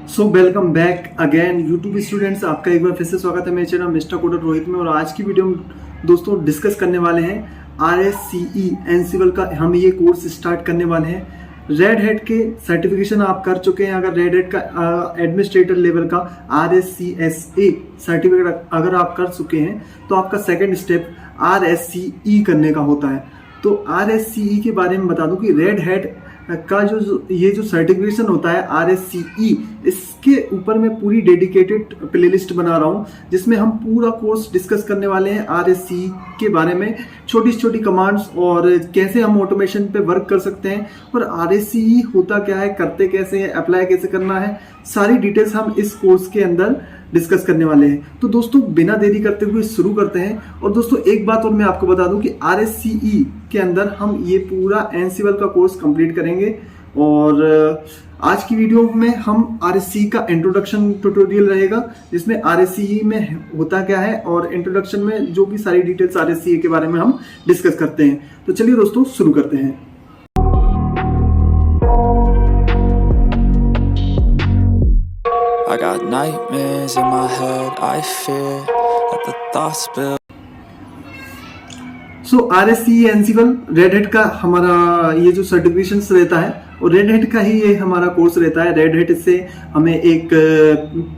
So welcome back again YouTube students, आपका एक बार फिर से स्वागत है मेरे चैनल मिस्टर कोडर रोहित में। और आज की वीडियो में दोस्तों डिस्कस करने वाले हैं RSCE एनसिबल का। हम ये कोर्स स्टार्ट करने वाले हैं। रेड हैट के सर्टिफिकेशन आप कर चुके हैं, अगर रेड हैट का एडमिनिस्ट्रेटर लेवल का RSCSA सर्टिफिकेट अगर आप कर चुके हैं तो आपका सेकेंड स्टेप RSCE करने का होता है। तो RSCE के बारे में बता दूं कि रेड हैट का जो सर्टिफिकेशन होता है RSCE, इसके ऊपर मैं पूरी डेडिकेटेड प्लेलिस्ट बना रहा हूँ जिसमें हम पूरा कोर्स डिस्कस करने वाले हैं RSCE के बारे में, छोटी छोटी कमांड्स और कैसे हम ऑटोमेशन पे वर्क कर सकते हैं और RSCE होता क्या है, करते कैसे हैं, अप्लाई कैसे करना है, सारी डिटेल्स हम इस कोर्स के अंदर डिस्कस करने वाले हैं। तो दोस्तों बिना देरी करते हुए शुरू करते हैं। और दोस्तों एक बात और मैं आपको बता दूं कि RSCE के अंदर हम ये पूरा एनसिबल का कोर्स कंप्लीट करेंगे। और आज की वीडियो में हम RSCE का इंट्रोडक्शन ट्यूटोरियल रहेगा जिसमें RSCE में होता क्या है और इंट्रोडक्शन में जो भी सारी डिटेल्स RSCE के बारे में हम डिस्कस करते हैं। तो चलिए दोस्तों शुरू करते हैं। I got nightmares in my head, I fear that the thoughts build. So RSCE एनसिबल red hat का हमारा ये जो सर्टिफिकेशन रहता है और रेड हैट का ही ये हमारा कोर्स रहता है। रेड हैट से हमें एक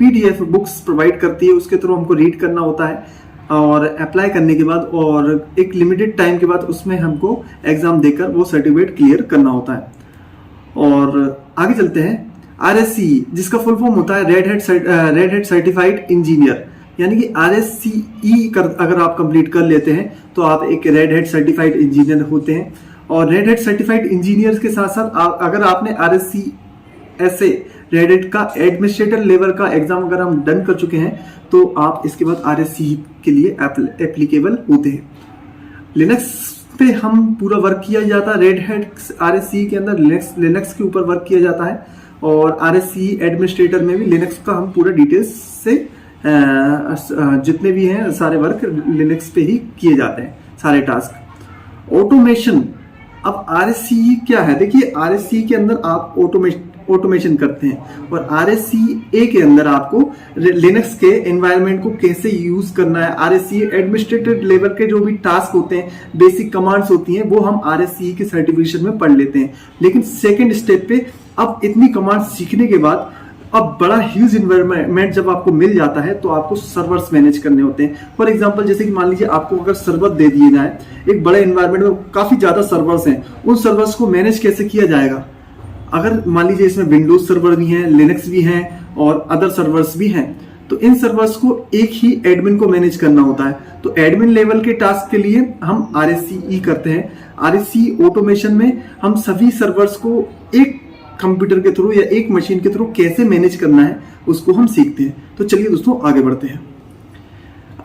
PDF बुक्स प्रोवाइड करती है, उसके थ्रू हमको रीड करना होता है और अप्लाई करने के बाद और एक लिमिटेड टाइम के बाद उसमें हमको एग्जाम देकर वो सर्टिफिकेट क्लियर करना होता है। और आगे चलते हैं। RSCE जिसका फुल फॉर्म होता है रेड हैट सर्टिफाइड इंजीनियर, यानी कि RSCE अगर आप कंप्लीट कर लेते हैं तो आप एक रेड हैट सर्टिफाइड इंजीनियर होते हैं। और रेड हैट सर्टिफाइड इंजीनियर के साथ साथ अगर आपने RSCSA रेड हैट का एडमिनिस्ट्रेटर लेवल का एग्जाम अगर हम डन कर चुके हैं तो आप इसके बाद RSCE के लिए एप्लीकेबल होते हैं। लिनक्स पे हम पूरा वर्क किया जाता है। रेड हैट RSCE के अंदर लिनक्स के ऊपर वर्क किया जाता है और RSCE एडमिनिस्ट्रेटर में भी लिनक्स का हम पूरा डिटेल्स से जितने भी हैं सारे वर्क लिनक्स पे ही किए जाते हैं, सारे टास्क। ऑटोमेशन, अब RSCE क्या है, देखिए RSCE के अंदर आप ऑटोमेशन करते हैं और RSCA के अंदर आपको लिनक्स के एनवायरनमेंट को कैसे यूज करना है, RSCE एडमिनिस्ट्रेटिव लेवल के जो भी टास्क होते हैं, बेसिक कमांड्स होती हैं, वो हम RSCE के सर्टिफिकेशन में पढ़ लेते हैं। लेकिन सेकेंड स्टेप पे अब इतनी कमांड्स सीखने के बाद अब बड़ा ह्यूज इन्वायरमेंट जब आपको मिल जाता है तो आपको सर्वर्स मैनेज करने होते हैं। फॉर एग्जांपल जैसे कि मान लीजिए आपको अगर सर्वर दे दिए जाए, एक बड़े इन्वायरमेंट में काफी ज्यादा सर्वर्स हैं, उन सर्वर्स को मैनेज कैसे किया जाएगा। अगर मान लीजिए इसमें विंडोज सर्वर भी हैं, लिनक्स भी हैं और अदर सर्वर्स भी हैं, तो इन सर्वर्स को एक ही एडमिन को मैनेज करना होता है। तो एडमिन लेवल के टास्क के लिए हम RSCE करते हैं। RSCE ऑटोमेशन में हम सभी सर्वर्स को एक कंप्यूटर के थ्रू या एक मशीन के थ्रू कैसे मैनेज करना है उसको हम सीखते हैं। तो चलिए दोस्तों आगे बढ़ते हैं।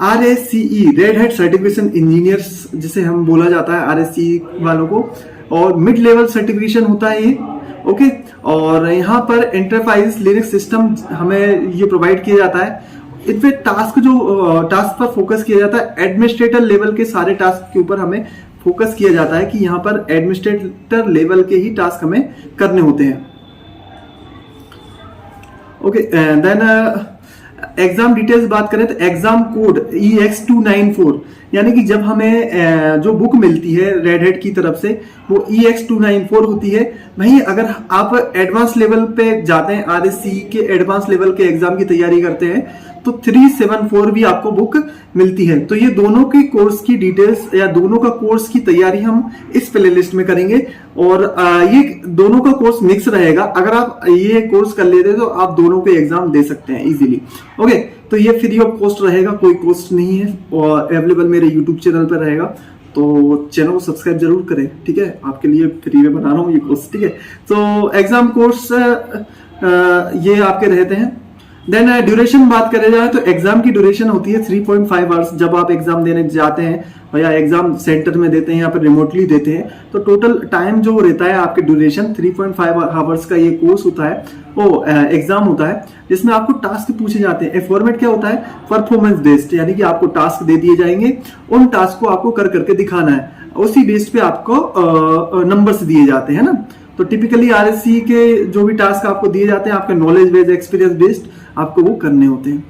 RSCE red hat certification engineers जिसे हम बोला जाता है RSCE वालों को, और मिड लेवल सर्टिफिकेशन होता है ये, ओके। और यहाँ पर एंटरप्राइज लिनक्स सिस्टम हमें ये प्रोवाइड किया जाता है। इसमें टास्क पर फोकस किया जाता है, एडमिनिस्ट्रेटर लेवल के सारे टास्क के ऊपर हमें फोकस किया जाता है कि यहाँ पर एडमिनिस्ट्रेटर लेवल के ही टास्क हमें करने होते हैं, ओके। देन एग्जाम डिटेल्स बात करें तो एग्जाम कोड EX294, यानी कि जब हमें जो बुक मिलती है रेड हैट की तरफ से वो EX294 होती है। वहीं अगर आप एडवांस लेवल पे जाते हैं, RSCE के एडवांस लेवल के एग्जाम की तैयारी करते हैं तो 374 भी आपको बुक मिलती है। तो ये दोनों के कोर्स की डिटेल्स या दोनों का कोर्स की तैयारी हम इस प्लेलिस्ट में करेंगे। और ये दोनों का कोर्स मिक्स रहेगा। अगर आप ये कोर्स कर लेते तो आप दोनों के एग्जाम दे सकते हैं इजीली, ओके। तो ये फ्री ऑफ कॉस्ट रहेगा, कोई कॉस्ट नहीं है और अवेलेबल मेरे यूट्यूब चैनल पर रहेगा। तो चैनल को सब्सक्राइब जरूर करें, ठीक है, आपके लिए फ्री में बना रहा हूँ ये कोर्स, ठीक है। तो एग्जाम कोर्स ये आपके रहते हैं। देन ड्यूरेशन बात करें जाए तो एग्जाम की ड्यूरेशन होती है 3.5 आवर्स जब आप एग्जाम देने जाते हैं या एग्जाम सेंटर में देते हैं या फिर रिमोटली देते हैं। तो टोटल टाइम जो रहता है आपके ड्यूरेशन 3.5 आवर्स का ये कोर्स होता है, वो एग्जाम होता है जिसमें आपको टास्क पूछे जाते हैं। फॉर्मेट क्या होता है, परफॉर्मेंस बेस्ड, यानी कि आपको टास्क दे दिए जाएंगे, उन टास्क को आपको कर करके दिखाना है, उसी बेस्ड पे आपको नंबर्स दिए जाते हैं ना। तो टिपिकली आरएससी के जो भी टास्क आपको दिए जाते हैं आपके नॉलेज बेस्ड, एक्सपीरियंस बेस्ड आपको वो करने होते हैं।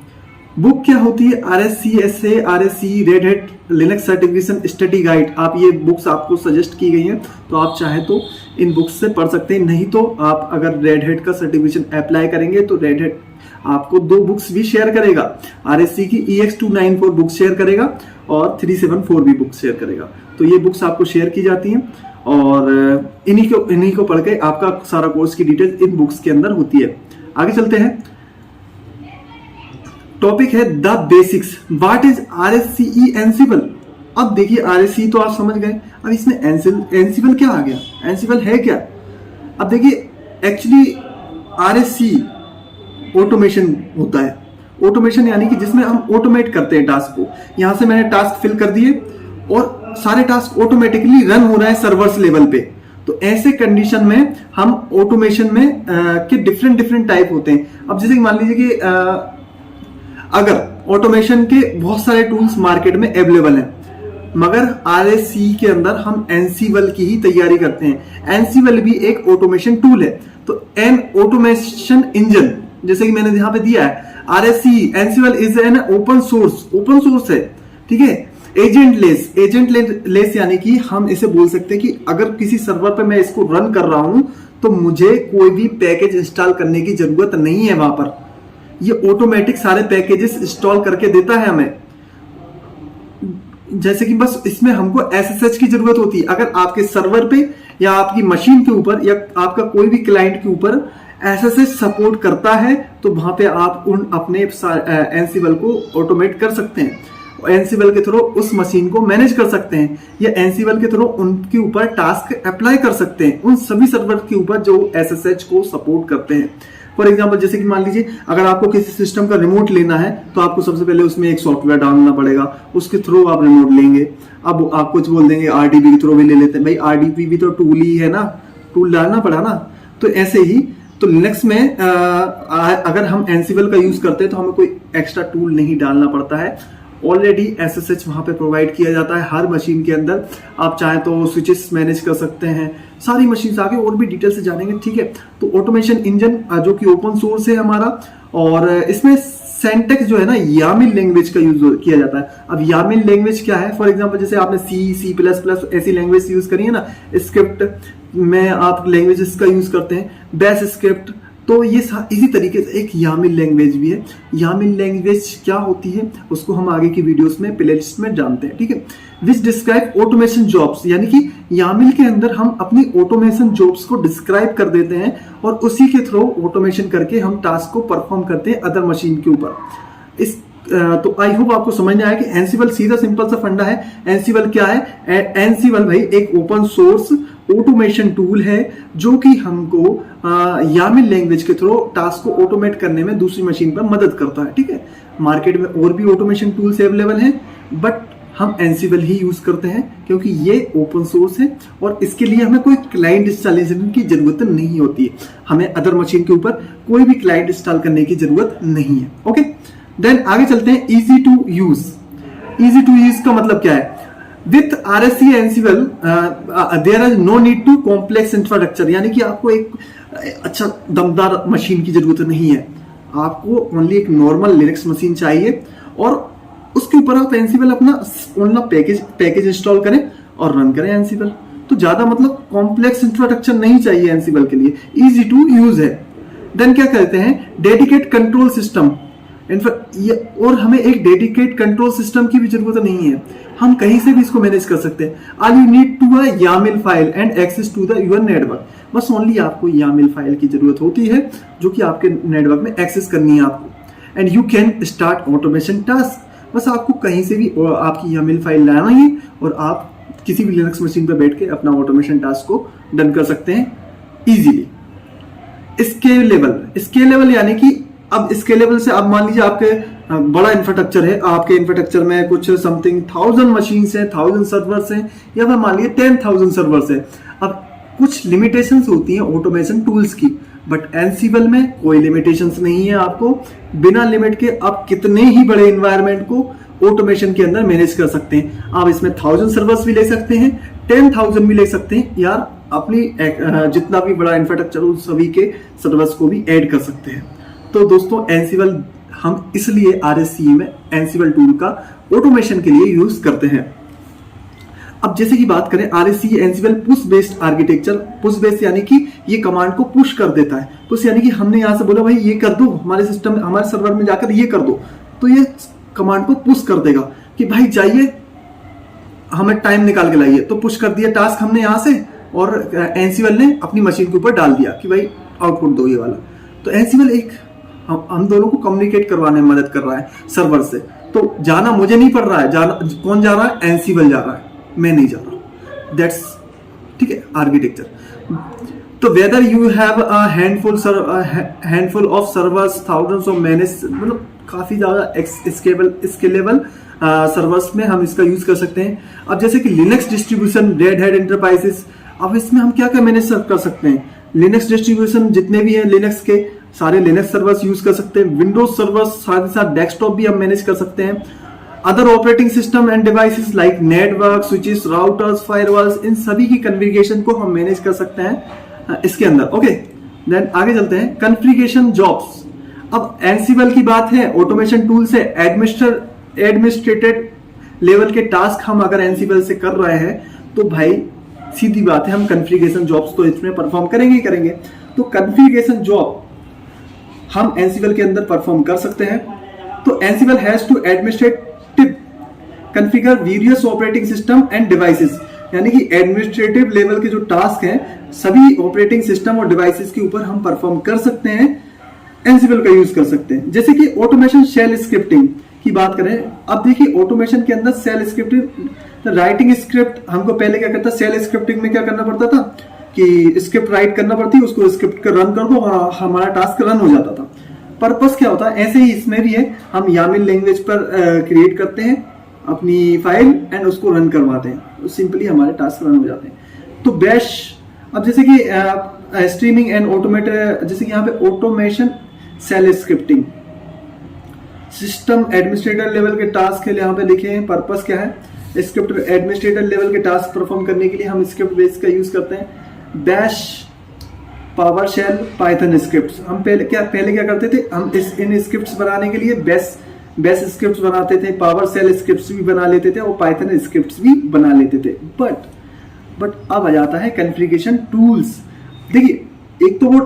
बुक क्या होती है? RSCSA, RSC, red hat Linux certification study guide. आप ये बुक्स आपको सजेस्ट की गई हैं, तो आप चाहे तो इन बुक्स से पढ़ सकते हैं। नहीं तो आप अगर रेड हैट का सर्टिफिकेशन अप्लाई करेंगे तो रेड हैट आपको 2 बुक्स भी शेयर करेगा। RSC की EX294 बुक शेयर करेगा और 374 भी बुक शेयर करेगा। तो ये बुक्स आपको शेयर की जाती हैं और इन्हीं को पढ़ के आपका सारा कोर्स की डिटेल इन बुक्स के अंदर होती है। आगे चलते हैं। टॉपिक है the basics. What is RSCE Ansible. अब देखिए RSCE तो आप समझ गए, अब इसमें एंसिबल क्या आ गया? एंसिबल है क्या? अब देखिए एक्चुअली RSCE ऑटोमेशन होता है। ऑटोमेशन यानी कि जिसमें हम ऑटोमेट करते हैं टास्क को। यहां से मैंने टास्क फिल कर दिए और सारे टास्क ऑटोमेटिकली रन हो रहा है सर्वर्स लेवल पे। तो ऐसे कंडीशन में हम ऑटोमेशन में के डिफरेंट टाइप होते हैं। अब जैसे मान लीजिए कि अगर ऑटोमेशन के बहुत सारे टूल्स मार्केट में अवेलेबल हैं, मगर RSCE के अंदर हम एंसिबल की ही तैयारी करते हैं। एंसिबल भी एक ऑटोमेशन टूल है। तो एन ऑटोमेशन इंजन, जैसे कि मैंने यहां पे दिया है RSCE Ansible is an open source है, ठीक है। एजेंटलेस यानी कि हम इसे बोल सकते हैं कि अगर किसी सर्वर पे मैं इसको रन कर रहा हूं तो मुझे कोई भी पैकेज इंस्टॉल करने की जरूरत नहीं है। वहां पर ये ऑटोमेटिक सारे पैकेजेस इंस्टॉल करके देता है हमें। जैसे कि बस इसमें हमको SSH की जरूरत होती है। अगर आपके सर्वर पे या आपकी मशीन के ऊपर या आपका कोई भी क्लाइंट के ऊपर SSH सपोर्ट करता है तो वहां पे आप उन अपने एंसिबल को ऑटोमेट कर सकते हैं। एंसिबल के थ्रू उस मशीन को मैनेज कर सकते हैं या एंसिबल के थ्रू उनके ऊपर टास्क अप्लाई कर सकते हैं उन सभी सर्वर के ऊपर जो SSH को सपोर्ट करते हैं। फॉर एग्जाम्पल जैसे कि मान लीजिए अगर आपको किसी सिस्टम का रिमोट लेना है तो आपको सबसे पहले उसमें एक सॉफ्टवेयर डालना पड़ेगा, उसके थ्रू आप रिमोट लेंगे। अब आप कुछ बोल देंगे RDP के थ्रू भी ले लेते हैं। भाई RDP भी तो टूल ही है ना, टूल डालना पड़ा ना। तो ऐसे ही तो लिनक्स में अगर हम एंसिबल का यूज करते हैं तो हमें कोई एक्स्ट्रा टूल नहीं डालना पड़ता है। ऑलरेडी SSH वहां पे प्रोवाइड किया जाता है हर मशीन के अंदर। आप चाहें तो स्विचेस मैनेज कर सकते हैं, सारी मशीन आगे और भी डिटेल से जानेंगे, ठीक है। तो ऑटोमेशन इंजन जो कि ओपन सोर्स है हमारा, और इसमें सेंटेक्स जो है ना YAML लैंग्वेज का यूज किया जाता है। अब YAML लैंग्वेज क्या है? फॉर एग्जांपल जैसे आपने C++ ऐसी लैंग्वेज यूज करी है ना, स्क्रिप्ट में आप लैंग्वेजेस का यूज करते हैं, बैश स्क्रिप्ट। तो ये इसी तरीके से एक YAML लैंग्वेज भी है। YAML लैंग्वेज क्या होती है उसको हम आगे की वीडियोस में प्लेलिस्ट में जानते हैं, ठीक है। विच डिस्क्राइब ऑटोमेशन जॉब्स, यानी कि YAML के अंदर हम अपनी ऑटोमेशन जॉब्स को डिस्क्राइब कर देते हैं और उसी के थ्रू ऑटोमेशन करके हम टास्क को परफॉर्म करते हैं अदर मशीन के ऊपर। इस तो आई होप आपको समझ में आया कि एंसिबल सीधा सिंपल सा फंडा है। एंसिबल क्या है? एंसिबल भाई एक ओपन सोर्स ऑटोमेशन टूल है जो कि हमको YAML लैंग्वेज के थ्रू टास्क को ऑटोमेट करने में दूसरी मशीन पर मदद करता है, ठीक है। मार्केट में और भी ऑटोमेशन टूल्स अवेलेबल हैं, बट हम एंसिबल ही यूज करते हैं क्योंकि ये ओपन सोर्स है और इसके लिए हमें कोई क्लाइंट इंस्टॉलेशन की जरूरत नहीं होती है। हमें अदर मशीन के ऊपर कोई भी क्लाइंट इंस्टॉल करने की जरूरत नहीं है। ओके, देन आगे चलते हैं। Easy to use. Easy to use का मतलब क्या है? With RSCE Ansible there is no need to complex infrastructure, यानी कि आपको एक अच्छा दमदार मशीन की जरूरत नहीं है। आपको ओनली एक नॉर्मल लिनक्स मशीन चाहिए और उसके ऊपर आप एंसिबल अपना पैकेज इंस्टॉल करें और रन करें एंसिबल। तो ज्यादा मतलब कॉम्प्लेक्स इंफ्रास्ट्रक्चर नहीं चाहिए एंसिबल के लिए, इजी टू यूज है। देन क्या कहते हैं? Dedicate control system. और हमें एक डेडिकेट कंट्रोल सिस्टम की भी जरूरत नहीं है, हम कहीं से भी इसको मैनेज कर सकते हैं। All you need to a YAML file and access to the your network. बस ओनली आपको YAML फाइल की जरूरत होती है जो कि आपके नेटवर्क में एक्सेस करनी है आपको। And you can start automation task. बस आपको कहीं से भी आपकी YAML फाइल लाना है और आप किसी भी लिनक्स मशीन पर बैठ के अपना ऑटोमेशन टास्क को डन कर सकते हैं इजीली। स्केलेबल यानी कि अब स्केलेबल से अब मान लीजिए आपके बड़ा इंफ्रास्ट्रक्चर है, आपके इंफ्रास्ट्रक्चर में कुछ समथिंग 1000 मशीन्स हैं, 1000 सर्वर्स हैं, या फिर मान लीजिए 10,000 सर्वर्स हैं। अब कुछ लिमिटेशंस होती हैं ऑटोमेशन टूल्स की, बट एंसिबल में कोई लिमिटेशंस नहीं है। आपको बिना लिमिट के आप कितने ही बड़े इन्वायरमेंट को ऑटोमेशन के अंदर मैनेज कर सकते हैं। आप इसमें 1000 सर्वर्स भी ले सकते हैं, 10,000 भी ले सकते हैं, यार अपनी जितना भी बड़ा इंफ्रास्ट्रक्चर उन सभी के सर्वर्स को भी ऐड कर सकते हैं। तो दोस्तों एनसिबल हम इसलिए RSCE में एनसिबल टूल का ऑटोमेशन के लिए यूज करते हैं। अब जैसे कि बात करें RSCE एनसिबल push based architecture, push based यानी कि ये कमांड को पुश कर देता है। पुश यानी कि हमने यहां से बोला भाई ये कर दो, हमारे सिस्टम हमारे सर्वर में जाकर ये कर दो, तो ये कमांड को पुश कर देगा कि भाई जाइए हमें टाइम निकाल के लाइए। तो पुश कर दिया टास्क हमने यहां से और एनसिबल ने अपनी मशीन के ऊपर डाल दिया कि भाई आउटपुट दो ये वाला। तो एनसिबल एक हम दोनों को कम्युनिकेट करवाने में मदद कर रहा है सर्वर से। तो जाना मुझे नहीं पड़ रहा है, जाना कौन जा रहा है, एनसिबल जा रहा है, मैं नहीं जा रहा। दैट्स ठीक है आर्किटेक्चर। तो whether you have a handful of servers, thousands of manage, मतलब काफी ज्यादा स्केलेबल सर्वर्स में हम इसका यूज कर सकते हैं। अब जैसे कि Linux distribution, red hat enterprises, अब इसमें हम क्या क्या मैनेज कर सकते हैं। लिनक्स डिस्ट्रीब्यूशन जितने भी हैं लिनक्स के सारे लिनक्स सर्वर्स यूज कर सकते हैं। विंडोज सर्वर्स साथ ही साथ डेस्कटॉप भी हम मैनेज कर सकते हैं। Other operating system and devices like network, switches, routers, firewalls, इन सभी की कॉन्फ़िगरेशन को हम मैनेज कर सकते हैं इसके अंदर। ओके, देन आगे चलते हैं कॉन्फ़िगरेशन जॉब्स। अब एनसिबल की बात है, ऑटोमेशन टूल से एडमिनिस्ट्रेटेड लेवल के टास्क हम अगर एनसिबल से कर रहे हैं तो भाई सीधी बात है हम कॉन्फ़िगरेशन जॉब्स तो इसमें परफॉर्म करेंगे ही करेंगे। तो कॉन्फ़िगरेशन जॉब हम एनसिबल के अंदर परफॉर्म कर सकते हैं। तो Ansible has to administrative configure various operating system and devices, यानी कि एडमिनिस्ट्रेटिव लेवल के जो टास्क हैं सभी ऑपरेटिंग सिस्टम और डिवाइसेस के ऊपर हम परफॉर्म कर सकते हैं, एनसिबल का यूज कर सकते हैं। जैसे कि ऑटोमेशन शेल स्क्रिप्टिंग की बात करें, अब देखिए ऑटोमेशन के अंदर शेल स्क्रिप्टिंग, राइटिंग स्क्रिप्ट हमको पहले क्या करता, शेल स्क्रिप्टिंग में क्या करना पड़ता था कि स्क्रिप्ट राइट करना पड़ती, उसको स्क्रिप्ट का रन कर दो और हमारा टास्क रन हो जाता था। पर्पस क्या होता है, ऐसे ही इसमें भी है, हम यामिल लैंग्वेज पर क्रिएट करते हैं अपनी फाइल एंड उसको रन करवाते हैं, तो सिंपली हमारे टास्क रन हो जाते हैं। तो बैश, अब जैसे कि स्ट्रीमिंग एंड ऑटोमेट, जैसे कि यहाँ पे automation shell scripting, system administrator level के टास्क के लिए यहाँ पे लिखे हैं। पर्पस क्या है, स्क्रिप्ट एडमिनिस्ट्रेटर लेवल के टास्क परफॉर्म करने के लिए हम स्क्रिप्ट बेस का यूज करते हैं। Bash, PowerShell, Python scripts, हम पहले क्या करते थे, हम इन स्क्रिप्ट्स बनाने के लिए बेस स्क्रिप्ट्स बनाते थे, पावर शेल स्क्रिप्ट्स भी बना लेते थे और पाइथन स्क्रिप्ट्स भी बना लेते थे। बट अब आ जाता है कॉन्फ़िगरेशन टूल्स। देखिए एक तो वो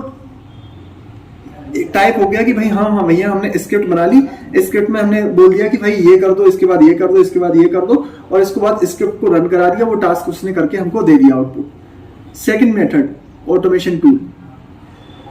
एक टाइप हो गया कि भाई हाँ भैया हमने स्क्रिप्ट बना ली, स्क्रिप्ट में हमने बोल दिया कि भाई ये कर दो, इसके बाद ये कर दो, इसके बाद ये कर दो, और इसके बाद स्क्रिप्ट को रन करा दिया, वो टास्क उसने करके हमको दे दिया output. Second method automation tool,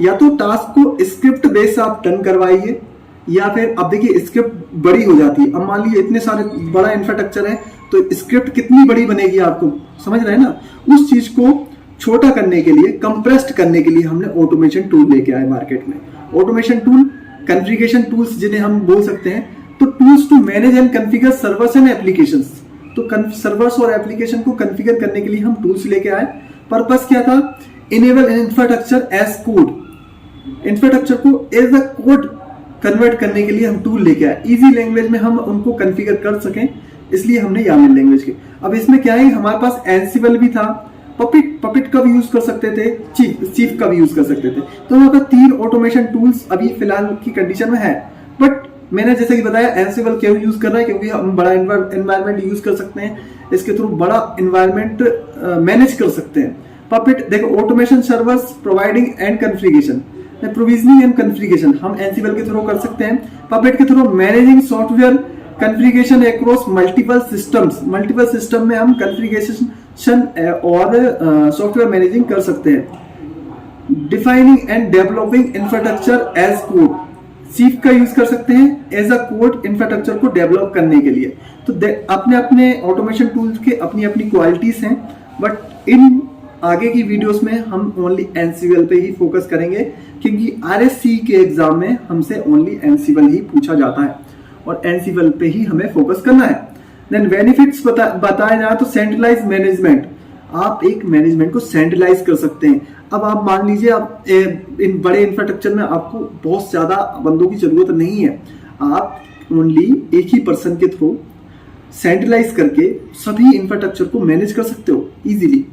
या तो टास्क को स्क्रिप्ट बेस आप डन करवाइए, या फिर अब देखिए स्क्रिप्ट बड़ी हो जाती है। अब मान लीजिए इतने सारे बड़ा इंफ्रास्ट्रक्चर है तो स्क्रिप्ट कितनी बड़ी बनेगी, आपको समझ रहे हैं ना। उस चीज को छोटा करने के लिए, कंप्रेस्ड करने के लिए हमने ऑटोमेशन टूल लेके आए मार्केट में। ऑटोमेशन टूल, कॉन्फ़िगरेशन टूल्स जिन्हें हम बोल सकते हैं, तो tools to manage and configure servers and applications. तो सर्वर्स और एप्लीकेशन को कॉन्फ़िगर करने के लिए हम टूल्स लेके आए। पर्पस क्या था, enable infrastructure as code, infrastructure को एज अ कोड कन्वर्ट करने के लिए हम टूल लेके आए, इजी लैंग्वेज में हम उनको कॉन्फ़िगर कर सकें, इसलिए हमने यामिल लैंग्वेज के। अब इसमें क्या है, हमारे पास एनसिबल भी था, पपिट का भी यूज कर सकते थे, चीफ का भी यूज कर सकते थे। तो हमारे पास 3 ऑटोमेशन टूल्स अभी फिलहाल की कंडीशन में है। बट मैंने जैसे कि बताया एनसिबल क्यों यूज कर रहा है, क्योंकि हम बड़ा एनवायरमेंट यूज कर सकते हैं, इसके थ्रू बड़ा एनवायरमेंट मैनेज कर सकते हैं। पपिट देखो, automation servers providing and configuration, provisioning and configuration हम एनसिबल के थ्रू कर सकते हैं। पपेट के through managing software configuration across multiple systems, multiple system में हम कॉन्फ़िगरेशन और सॉफ्टवेयर मैनेजिंग कर सकते हैं। Defining and developing infrastructure as code, Chef का यूज कर सकते हैं एज अ कोड इंफ्रास्ट्रक्चर को डेवलप करने के लिए। तो अपने अपने ऑटोमेशन टूल्स के अपनी अपनी क्वालिटीज हैं, बट इन आगे की वीडियोस में हम ओनली एनसिबल पे ही फोकस करेंगे, क्योंकि RSCE के एग्जाम में हमसे ओनली एनसिबल ही पूछा जाता है और एनसिबल पे ही हमें फोकस करना है। देन बेनिफिट्स बताया जाए तो सेंट्रलाइज मैनेजमेंट, आप एक मैनेजमेंट को सेंट्रलाइज कर सकते हैं। अब आप मान लीजिए आप इन बड़े इंफ्रास्ट्रक्चर में आपको बहुत ज्यादा बंदों की जरूरत नहीं है, आप ओनली एक ही पर्सन के थ्रू सेंट्रलाइज करके सभी इंफ्रास्ट्रक्चर को मैनेज कर सकते हो इजीली।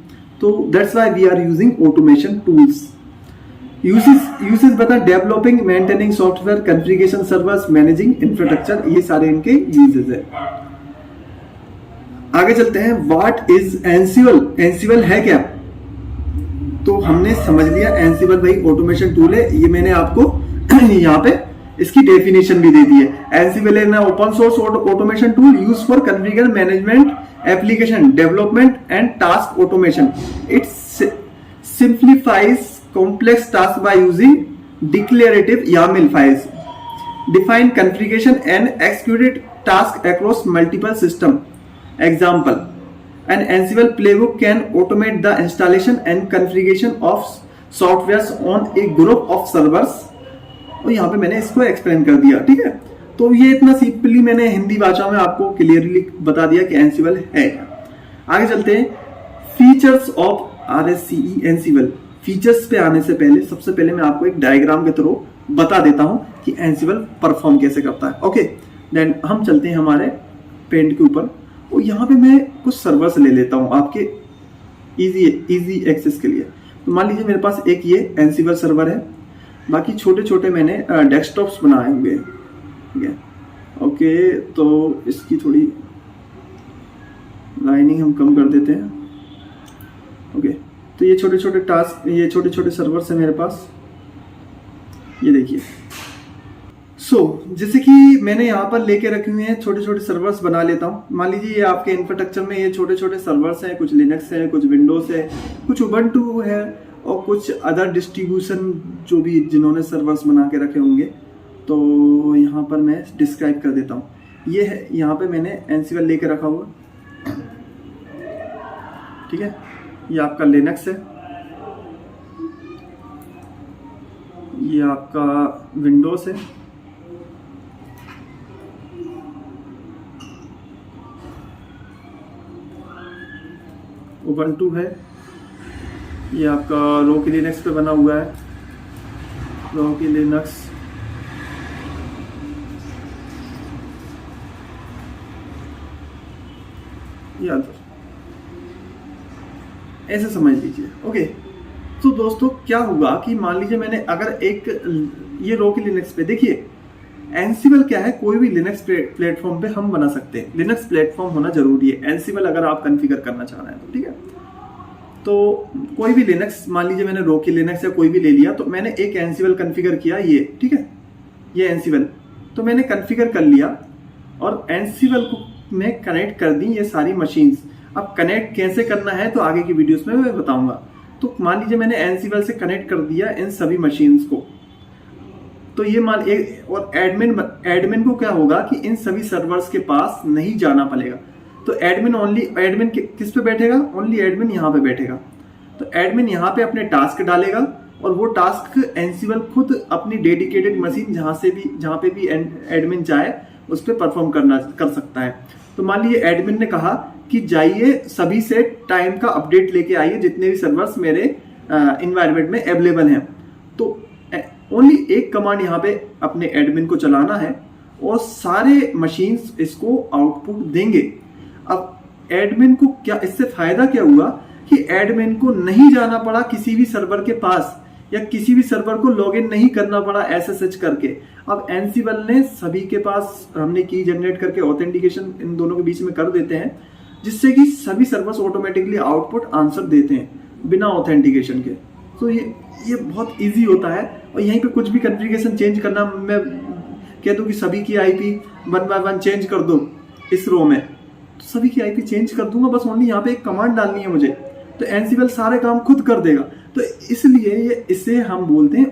तो that's why we are using automation tools. Usage बता developing, maintaining software, configuration servers, managing infrastructure, ये सारे इनके यूजेज है। आगे चलते हैं, व्हाट इज एंसिबल। एंसिबल है क्या? तो हमने समझ लिया एंसिबल भाई ऑटोमेशन टूल है। ये मैंने आपको यहाँ पे इसकी डेफिनेशन भी दे दी है। Ansible is open source automation tool use for configure management, application development and task automation. It simplifies complex tasks by using declarative YAML files, define configuration and execute tasks across multiple systems. Example: an Ansible playbook can automate the installation and configuration of softwares on a group of servers. और यहाँ पे मैंने इसको explain कर दिया, ठीक है। तो ये इतना सिंपली मैंने हिंदी भाषा में आपको क्लियरली बता दिया कि एंसिबल है क्या। आगे चलते हैं, features of RSCE Ansible. Features पे आने से पहले सबसे पहले मैं आपको एक डायग्राम के थ्रू बता देता हूं कि एंसिबल परफॉर्म कैसे करता है। ओके, देन हम चलते हैं हमारे पेंट के ऊपर और यहाँ पे मैं कुछ सर्वर्स ले लेता हूँ आपके इजी एक्सेस के लिए। तो मान लीजिए मेरे पास एक ये एंसिबल सर्वर है, बाकी छोटे छोटे मैंने डेस्कटॉप्स बनाए हुए हैं, ठीक है। ओके, तो इसकी थोड़ी लाइनिंग हम कम कर देते हैं। ओके, तो ये छोटे छोटे टास्क, ये छोटे छोटे सर्वर्स हैं मेरे पास, ये देखिए। जैसे कि मैंने यहाँ पर लेके रखे हुए हैं छोटे छोटे सर्वर्स बना लेता हूँ। मान लीजिए ये आपके इंफ्रास्ट्रक्चर में ये छोटे छोटे सर्वर्स हैं, कुछ लिनक्स है, कुछ विंडोज है, कुछ उबंटू है और कुछ अदर डिस्ट्रीब्यूशन जो भी जिन्होंने सर्वर्स बना के रखे होंगे। तो यहाँ पर मैं डिस्क्राइब कर देता हूँ। ये है, यहाँ पे मैंने एंसिबल लेके रखा हुआ, ठीक है। ये आपका लिनक्स है, ये आपका विंडोज है, उबंटू है, ये आपका रोकी लिनक्स पे बना हुआ है, रोकी लिनक्स, याद ऐसे समझ लीजिए। ओके, तो दोस्तों क्या होगा कि मान लीजिए मैंने अगर एक ये रोकी लिनक्स पे, देखिए एंसिबल क्या है, कोई भी लिनक्स प्लेटफॉर्म पे हम बना सकते हैं। लिनक्स प्लेटफॉर्म होना जरूरी है एंसिबल अगर आप कॉन्फ़िगर करना चाह रहे हैं तो, ठीक है। तो कोई भी लिनक्स, मान लीजिए मैंने रोकी लिनक्स या कोई भी ले लिया, तो मैंने एक एंसिबल कॉन्फ़िगर किया, ये ठीक है, ये एंसिबल तो मैंने कॉन्फ़िगर कर लिया और एंसिबल को मैं कनेक्ट कर दी ये सारी मशीन्स। अब कनेक्ट कैसे करना है तो आगे की वीडियोस में मैं बताऊंगा। तो मान लीजिए मैंने एंसिबल से कनेक्ट कर दिया इन सभी मशीन्स को, तो ये मान एक और एडमिन को क्या होगा कि इन सभी सर्वर्स के पास नहीं जाना पड़ेगा। तो एडमिन किस पे बैठेगा, ओनली एडमिन यहाँ पे बैठेगा। तो एडमिन यहाँ पे अपने टास्क डालेगा और वो टास्क एंसिबल खुद अपनी डेडिकेटेड मशीन जहाँ पे भी एडमिन चाहे उस पर परफॉर्म कर सकता है। तो मान लीजिए एडमिन ने कहा कि जाइए सभी से टाइम का अपडेट लेके आइए जितने भी सर्वर्स मेरे इन्वायरमेंट में अवेलेबल हैं। तो ओनली एक कमांड यहाँ पे अपने एडमिन को चलाना है और सारे मशीन्स इसको आउटपुट देंगे। अब एडमिन को क्या, इससे फायदा क्या हुआ कि एडमिन को नहीं जाना पड़ा किसी भी सर्वर के पास या किसी भी सर्वर को लॉगिन नहीं करना पड़ा SSH करके। अब एंसिबल ने सभी के पास, हमने की जनरेट करके ऑथेंटिकेशन इन दोनों के बीच में कर देते हैं, जिससे कि सभी सर्वर्स ऑटोमेटिकली आउटपुट आंसर देते हैं बिना ऑथेंटिकेशन के। तो ये बहुत इजी होता है। और यहीं पे कुछ भी कॉन्फ़िगरेशन चेंज करना, मैं कह दूं कि सभी की IP 1 by 1 चेंज कर दो इस रो में, तो सभी की IP चेंज कर दूंगा, बस ओनली यहाँ पे एक कमांड डालनी है मुझे, तो एंसिबल सारे काम खुद कर देगा। तो इसलिए इसे हम बोलते हैं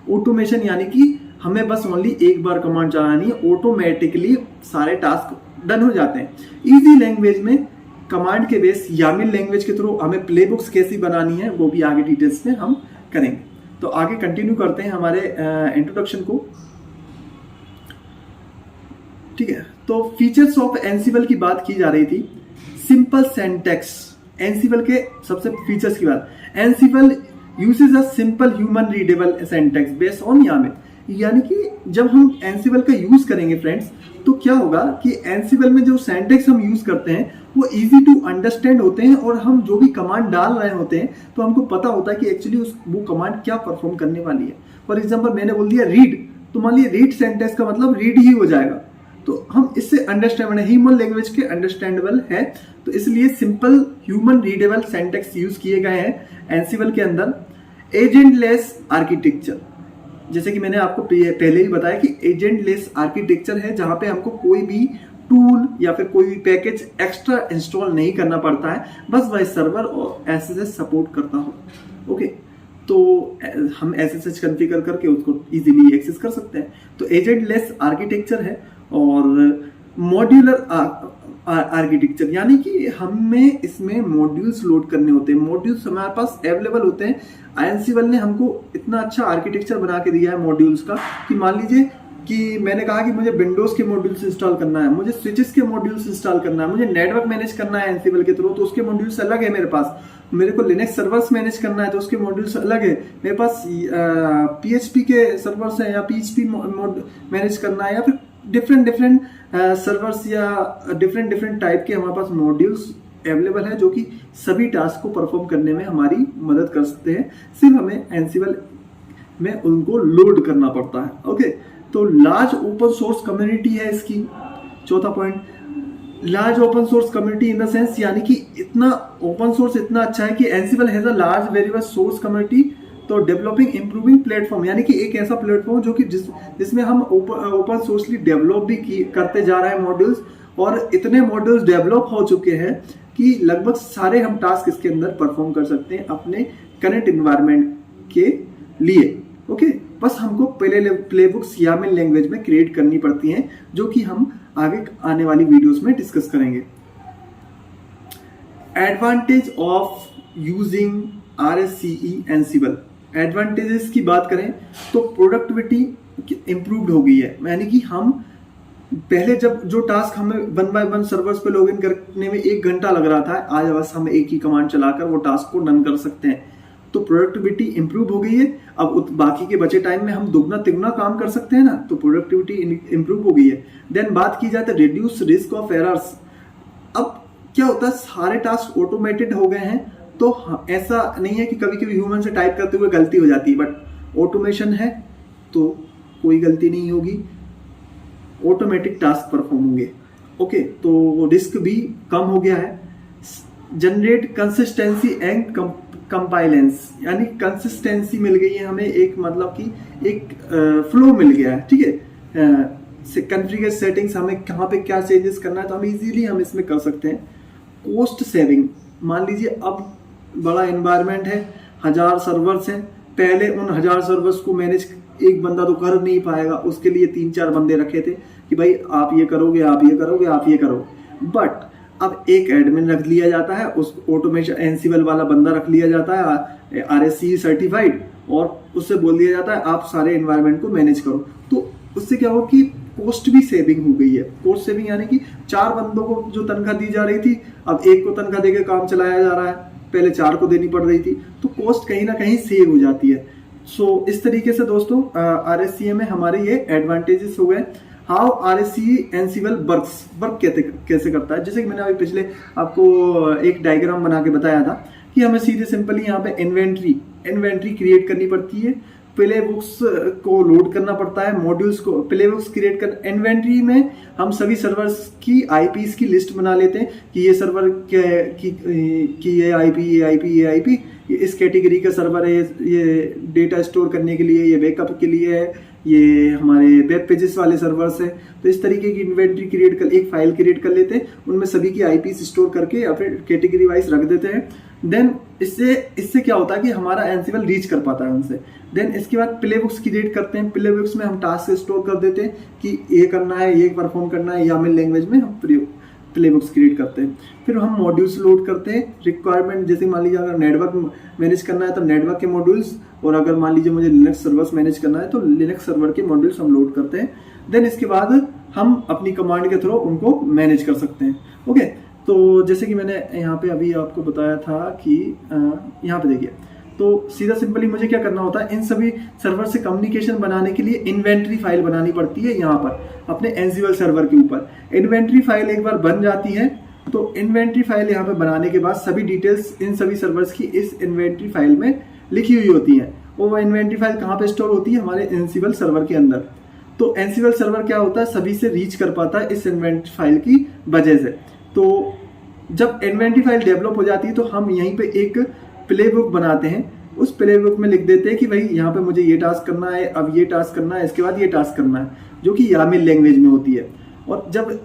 ऑटोमेशन यानी कि हमें बस ओनली एक बार कमांड चलानी है, ऑटोमेटिकली सारे टास्क डन हो जाते हैं। इजी लैंग्वेज में कमांड के बेस यामिल लैंग्वेज के थ्रू हमें प्लेबुक्स कैसी बनानी है वो भी आगे डिटेल्स में हम करेंगे। तो आगे कंटिन्यू करते हैं हमारे इंट्रोडक्शन को, ठीक है। तो फीचर्स ऑफ एंसिबल की बात की जा रही थी। सिंपल सिंटैक्स, एंसिबल के सबसे फीचर्स की बात, Ansible uses a simple human readable syntax based on YAML. यानी कि जब हम एंसिबल का यूज करेंगे फ्रेंड्स, तो क्या होगा कि एंसिबल में जो सिंटैक्स हम यूज करते हैं वो इजी टू अंडरस्टैंड होते हैं और हम जो भी कमांड डाल रहे होते हैं तो हमको पता होता है कि एक्चुअली वो कमांड क्या परफॉर्म करने वाली है। फॉर एग्जाम्पल मैंने बोल दिया रीड, तो मान लिया रीड सेंटेंस का मतलब रीड ही हो जाएगा, तो हम इससे अंडरस्टैंड ह्यूमन लैंग्वेज के अंडरस्टैंडेबल है, तो इसलिए simple human readable sentence use किए गए हैं एनसीवल के अंदर। एजेंटलेस आर्किटेक्चर, जैसे कि मैंने आपको पहले ही बताया कि एजेंटलेस आर्किटेक्चर है जहां पे हमको कोई भी टूल या फिर कोई भी पैकेज एक्स्ट्रा इंस्टॉल नहीं करना पड़ता है, बस वह सर्वर और एसएसएच सपोर्ट करता हो। ओके, तो हम एसएसएच कॉन्फ़िगर करके उसको इजीली एक्सेस कर सकते हैं। तो एजेंटलेस आर्किटेक्चर है। और मॉड्यूलर आर्किटेक्चर, यानी कि हमें इसमें मॉड्यूल्स लोड करने होते हैं, मॉड्यूल्स हमारे पास अवेलेबल होते हैं। एनसीवल ने हमको इतना अच्छा आर्किटेक्चर बना के दिया है मॉड्यूल्स का कि मान लीजिए कि मैंने कहा कि मुझे विंडोज के मॉड्यूल्स इंस्टॉल करना है, मुझे स्विचेस के मॉड्यूल्स इंस्टॉल करना है, मुझे नेटवर्क मैनेज करना है एनसीवल के थ्रू, तो उसके मॉड्यूल्स अलग है मेरे पास। मेरे को लिनक्स सर्वर्स मैनेज करना है तो उसके मॉड्यूल्स अलग है मेरे पास। पीएचपी के सर्वर्स हैं या पीएचपी मैनेज करना है, या फिर डिफरेंट सर्वर्स या डिफरेंट टाइप के हमारे पास मॉड्यूल्स अवेलेबल है जो कि सभी टास्क को परफॉर्म करने में हमारी मदद कर सकते हैं। सिर्फ हमें एनसीवल में उनको लोड करना पड़ता है। ओके, तो लार्ज ओपन सोर्स कम्युनिटी है इसकी। चौथा point, large open source community in the sense, यानी कि इतना ओपन सोर्स इतना अच्छा है कि Ansible has a large variable source community. तो डेवलपिंग इंप्रूविंग प्लेटफॉर्म, यानी कि एक ऐसा प्लेटफॉर्म जो कि जिसमें हम ओपन सोर्सली डेवलप भी करते जा रहे हैं मॉड्यूल्स, और इतने मॉड्यूल्स डेवलप हो चुके हैं कि लगभग सारे हम टास्क इसके अंदर परफॉर्म कर सकते हैं अपने करंट इन्वायरमेंट के लिए। ओके, बस हमको प्लेबुक्स यामिल लैंग्वेज में क्रिएट करनी पड़ती हैं, जो कि हम आगे आने वाली वीडियोस में डिस्कस करेंगे। Advantage of using RSCE Ansible. Advantages की बात करें तो प्रोडक्टिविटी इंप्रूव्ड हो गई है, यानी कि हम पहले जब जो टास्क हमें 1 by 1 सर्वर्स पे लॉगिन करने में 1 घंटा लग रहा था, आज बस हम एक ही कमांड चलाकर वो टास्क को रन कर सकते हैं। तो प्रोडक्टिविटी इंप्रूव हो गई है। अब बाकी के बचे टाइम में हम दुगना तिगुना काम कर सकते हैं ना, तो प्रोडक्टिविटी इंप्रूव हो गई है। देन बात की जाए तो रिड्यूस रिस्क ऑफ एरर्स। अब क्या होता है, सारे टास्क ऑटोमेटेड हो गए हैं, तो ऐसा नहीं है कि कभी कभी ह्यूमन से टाइप करते हुए गलती हो जाती है, बट ऑटोमेशन है तो कोई गलती नहीं होगी, ऑटोमेटिक टास्क परफॉर्म होंगे। ओके, तो रिस्क भी कम हो गया है। जनरेट कंसिस्टेंसी एंड कंपाइलेंस, यानी कंसिस्टेंसी मिल गई है हमें, एक मतलब कि एक फ्लो मिल गया है। ठीक है, कॉन्फ़िगर सेटिंग्स, हमें कहाँ पे क्या चेंजेस करना है तो हम इजीली हम इसमें कर सकते हैं। कॉस्ट सेविंग, मान लीजिए अब बड़ा एनवायरनमेंट है, 1000 सर्वर्स हैं, पहले उन 1000 सर्वर्स को मैनेज एक बंदा तो कर नहीं पाएगा, उसके लिए 3-4 बंदे रखे थे कि भाई आप ये करोगे, आप ये करोगे, आप ये करोगे। बट अब एक एडमिन रख लिया जाता है, उस ऑटोमेशन एनसीवल वाला बंदा रख लिया जाता है RSCE सर्टिफाइड, और उससे बोल दिया जाता है आप सारे एनवायरनमेंट को मैनेज करो। तो उससे क्या होगा कि कॉस्ट भी सेविंग हो गई है। कॉस्ट सेविंग यानी कि 4 बंदों को जो तनख्वाह दी जा रही थी, अब एक को तनख्वाह देकर काम चलाया जा रहा है, पहले 4 को देनी पड़ रही थी, तो कॉस्ट कहीं ना कहीं सेव हो जाती है। सो इस तरीके से दोस्तों RSCE में हमारे ये एडवांटेजेस हो गए। हाउ RSCE एनसीवल वर्क कैसे करता है, जैसे कि मैंने अभी पिछले आपको एक डायग्राम बना के बताया था कि हमें सीधे सिंपली यहाँ पे इन्वेंट्री क्रिएट करनी पड़ती है, प्ले बुक्स को लोड करना पड़ता है, मॉड्यूल्स को प्ले बुक्स क्रिएट कर, इन्वेंट्री में हम सभी सर्वर्स की IPs की लिस्ट बना लेते हैं कि ये सर्वर की ये IP इस कैटेगरी का सर्वर है, ये डेटा स्टोर करने के लिए, ये बैकअप के लिए है, ये हमारे वेब पेजेस वाले सर्वर्स है। तो इस तरीके की इन्वेंट्री क्रिएट कर, एक फाइल क्रिएट कर लेते हैं, उनमें सभी की IPs स्टोर करके या फिर कैटेगरी वाइज रख देते हैं। देन इससे क्या होता है कि हमारा एनसीवल रीच कर पाता है उनसे। देन इसके बाद प्ले बुक्स क्रिएट करते हैं, प्ले बुक्स में हम टास्क स्टोर कर देते हैं कि ये करना है, ये परफॉर्म करना है, यामिल लैंग्वेज में हम प्ले बुक्स क्रिएट करते हैं। फिर हम मॉड्यूल्स लोड करते हैं, रिक्वायरमेंट जैसे मान लीजिए अगर नेटवर्क मैनेज करना है तो नेटवर्क के मॉड्यूल्स, और अगर मान लीजिए मुझे लिनक्स सर्वर्स मैनेज करना है तो लिनक्स सर्वर के मॉड्यूल्स हम लोड करते हैं। देन इसके बाद हम अपनी कमांड के थ्रू उनको मैनेज कर सकते हैं। ओके, तो जैसे कि मैंने यहाँ पे अभी आपको बताया था कि यहाँ पे देखिए, तो सीधा सिंपली मुझे क्या करना होता है, इन सभी सर्वर से कम्युनिकेशन बनाने के लिए इन्वेंट्री फाइल बनानी पड़ती है। यहाँ पर अपने एनसीवल सर्वर के ऊपर इन्वेंट्री फाइल एक बार बन जाती है तो इन्वेंट्री फाइल यहाँ पे बनाने के बाद सभी डिटेल्स इन सभी सर्वर्स की इस इन्वेंट्री फाइल में लिखी हुई होती हैं। और वो इन्वेंट्री फाइल कहाँ पे स्टोर होती है? हमारे एनसिबल सर्वर के अंदर। तो एनसिबल सर्वर क्या होता है, सभी से रीच कर पाता है इस इन्वेंट्री फाइल की वजह से। तो जब इन्वेंट्री फाइल डेवलप हो जाती है तो हम यहीं पे एक प्ले बुक बनाते हैं। उस प्ले बुक में लिख देते हैं कि भाई यहाँ पे मुझे ये टास्क करना है, अब ये टास्क करना है, इसके बाद ये टास्क करना है, जो कि यामिल लैंग्वेज में होती है। और जब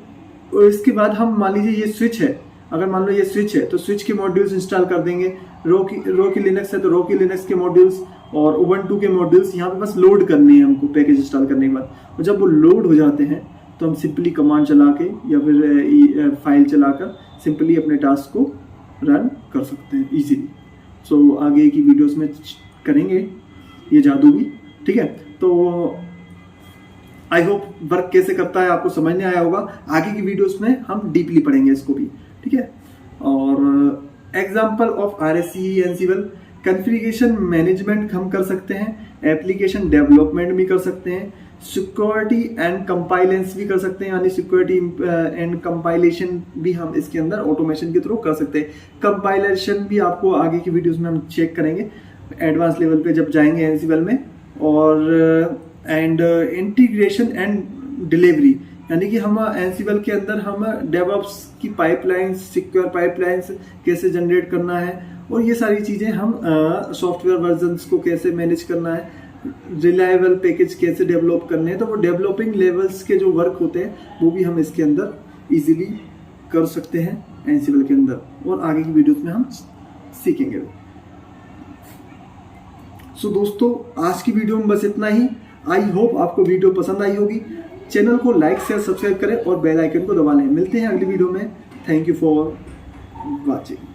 इसके बाद हम मान लीजिए ये स्विच है, अगर मान लो ये स्विच है तो स्विच के मॉड्यूल्स इंस्टॉल कर देंगे। रो की लिनक्स है तो रो की लिनक्स के मॉड्यूल्स और उबंटू के मॉड्यूल्स यहाँ पे बस लोड करने हैं हमको पैकेज इंस्टॉल करने के बाद। और जब वो लोड हो जाते हैं तो हम सिंपली कमांड चला के या फिर फाइल चलाकर सिंपली अपने टास्क को रन कर सकते हैं इजीली। सो आगे की वीडियोस में करेंगे ये जादू भी, ठीक है। तो आई होप वर्क कैसे करता है आपको समझ में आया होगा। आगे की वीडियोस में हम डीपली पढ़ेंगे इसको भी, ठीक है। और example of RSC एनसिबल configuration management हम कर सकते हैं, एप्लीकेशन डेवलपमेंट भी कर सकते हैं, सिक्योरिटी एंड कंपाइलेंस भी कर सकते हैं, यानी सिक्योरिटी एंड कंपाइलेशन भी हम इसके अंदर ऑटोमेशन के थ्रू कर सकते हैं। कंपाइलेशन भी आपको आगे की वीडियोस में हम चेक करेंगे एडवांस लेवल पे जब जाएंगे एनसिबल में। और एंड इंटीग्रेशन एंड डिलीवरी, यानी कि हम एनसिबल के अंदर हम डेवऑप्स की पाइपलाइंस, सिक्योर पाइपलाइंस कैसे जनरेट करना है और ये सारी चीज़ें हम सॉफ्टवेयर वर्जन्स को कैसे मैनेज करना है, रिलायबल पैकेज कैसे डेवलप करने हैं। तो वो डेवलपिंग लेवल्स के जो वर्क होते हैं वो भी हम इसके अंदर इजीली कर सकते हैं एनसिबल के अंदर, और आगे की वीडियोस में हम सीखेंगे। सो दोस्तों आज की वीडियो में बस इतना ही। आई होप आपको वीडियो पसंद आई होगी। चैनल को लाइक शेयर सब्सक्राइब करें और बेल आइकन को दबा लें। मिलते हैं अगली वीडियो में। Thank you for watching.